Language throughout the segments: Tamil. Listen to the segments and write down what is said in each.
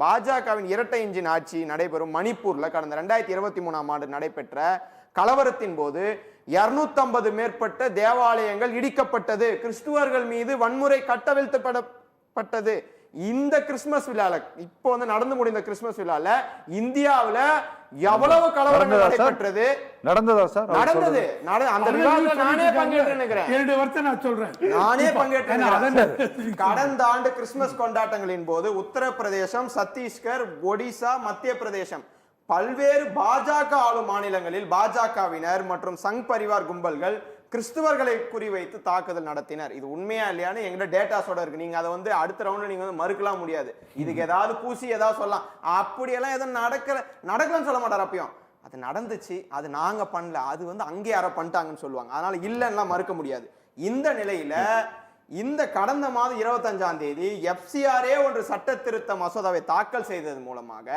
பாஜகவின் இரட்டை இன்ஜின் ஆட்சி நடைபெறும் மணிப்பூர்ல கடந்த 2023ஆம் ஆண்டு நடைபெற்ற கலவரத்தின் போது 250 மேற்பட்ட தேவாலயங்கள் இடிக்கப்பட்டது. கிறிஸ்துவர்கள் மீது வன்முறை கட்டவிழ்த்தப்பட்டது. இந்த கிறிஸ்துமஸ் விழால இப்போ வந்து நடந்து முடிந்த கிறிஸ்துமஸ் விழால இந்தியாவுல எவ்வளவு கலவரங்கள் நடைபெற்றது? நடந்ததா சார்? நடந்தது. அந்த விழாவில் நானே பங்கேற்றேன். 2 வருஷம் நான் சொல்றேன். நானே பங்கேற்றேன். கடந்த ஆண்டு கிறிஸ்துமஸ் கொண்டாட்டங்களின் போது உத்தரப்பிரதேசம், சத்தீஸ்கர், ஒடிசா, மத்திய பிரதேசம் பல்வேறு பாஜக ஆளும் மாநிலங்களில் பாஜகவினர் மற்றும் சங் பரிவார் கும்பல்கள் கிறிஸ்துவர்களை குறிவைத்து தாக்குதல் நடத்தினர். இது உண்மையா இல்லையான்னு எங்கிட்ட டேட்டாஸோட இருக்கு. நீங்க அதை வந்து அடுத்த ரவுண்ட்ல நீங்க வந்து மறுக்கலாம் முடியாது. இதுக்கு ஏதாவது பூசி ஏதாவது சொல்லலாம். அப்படியெல்லாம் எதுவும் நடக்கலன்னு சொல்ல மாட்டார். அப்பயும் அது நடந்துச்சு, அது நாங்க பண்ணல, அது வந்து அங்கே யாரோ பண்ணிட்டாங்கன்னு சொல்லுவாங்க. அதனால இல்லைன்னா மறுக்க முடியாது. இந்த நிலையில இந்த கடந்த மாதம் 25ஆம் தேதி எஃப்சிஆரே ஒரு சட்ட திருத்த மசோதாவை தாக்கல் செய்தது மூலமாக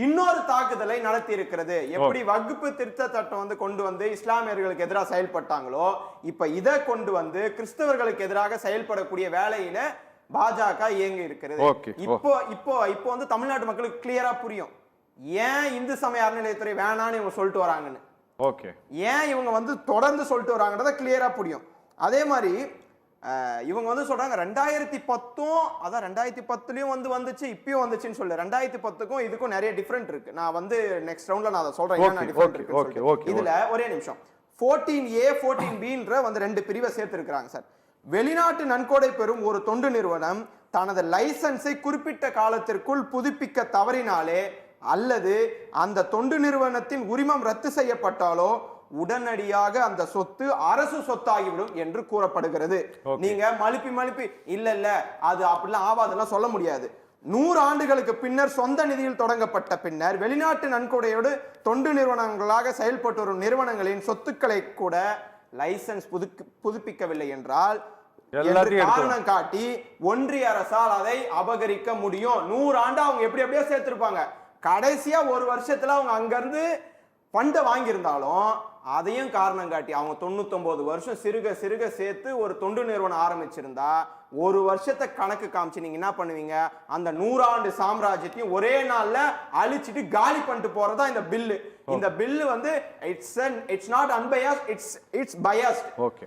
இன்னொரு தாக்குதலை நடத்தி இருக்கிறது. எப்படி வகுப்பு திருத்த சட்டம் வந்து கொண்டு வந்து இஸ்லாமியர்களுக்கு எதிராக செயல்பட்டாங்களோ, இப்ப இதை கொண்டு வந்து கிறிஸ்தவர்களுக்கு எதிராக செயல்படக்கூடிய வேலையில பாஜக இயங்கி இருக்கிறது. இப்போ வந்து தமிழ்நாட்டு மக்களுக்கு கிளியரா புரியும் ஏன் இந்து சமய அறநிலையத்துறை வேணான்னு இவங்க சொல்லிட்டு வராங்கன்னு. ஏன் இவங்க வந்து தொடர்ந்து சொல்லிட்டு வராங்கன்றத கிளியரா புரியும். அதே மாதிரி இவங்க வந்து சொல்றாங்க 2010 அதான் 2010லயும் வந்து வந்துச்சு, இப்பயும் வந்துச்சுன்னு சொல்லு. 2010க்கும் இதுக்கும் நிறைய டிஃபரெண்ட் இருக்கு. நான் வந்து நெக்ஸ்ட் ரவுண்ட்ல நான் அதை சொல்றேன். இதுல ஒரே நிமிஷம் 14A 14Bன்ற வந்து 2 பிரிவை சேர்த்து இருக்கிறாங்க சார். வெளிநாட்டு நன்கொடை பெறும் ஒரு தொண்டு நிறுவனம் தனது லைசன்ஸை குறிப்பிட்ட காலத்திற்குள் புதுப்பிக்க தவறினாலே அல்லது அந்த தொண்டு நிறுவனத்தின் உரிமம் ரத்து செய்யப்பட்டாலோ உடனடியாக அந்த சொத்து அரசு சொத்தாகிவிடும் என்று கூறப்படுகிறது. நீங்க மழுப்பி இல்ல அது அப்படிலாம் ஆவாதெல்லாம் சொல்ல முடியாது. 100 ஆண்டுகளுக்கு பின்னர் சொந்த நிதியில் தொடங்கப்பட்ட பின்னர் வெளிநாட்டு நன்கொடையோடு தொண்டு நிறுவனங்களாக செயல்பட்டு வரும் நிறுவனங்களின் சொத்துக்களை கூட லைசன்ஸ் புதுப்பிக்கவில்லை என்றால் காரணம் காட்டி ஒன்றிய அரசால் அதை அபகரிக்க முடியும். 100 ஆண்டு அவங்க எப்படியோ சேர்த்திருப்பாங்க. கடைசியா ஒரு வருஷத்துல அவங்க அங்கிருந்து ஃபண்டை வாங்கியிருந்தாலும் அதையும் காரணம் காட்டி அவங்க 99 வருஷம் சிறுக சேர்த்து ஒரு தொண்டு நிறுவனம் ஆரம்பிச்சிருந்தா ஒரு வருஷத்தை கணக்கு காமிச்சு நீங்க என்ன பண்ணுவீங்க? அந்த 100 ஆண்டு சாம்ராஜ்யத்தையும் ஒரே நாள்ல அழிச்சிட்டு காலி பண்ணிட்டு போறதா இந்த பில்லு. இந்த பில்லு வந்து it's not unbiased, it's biased. Okay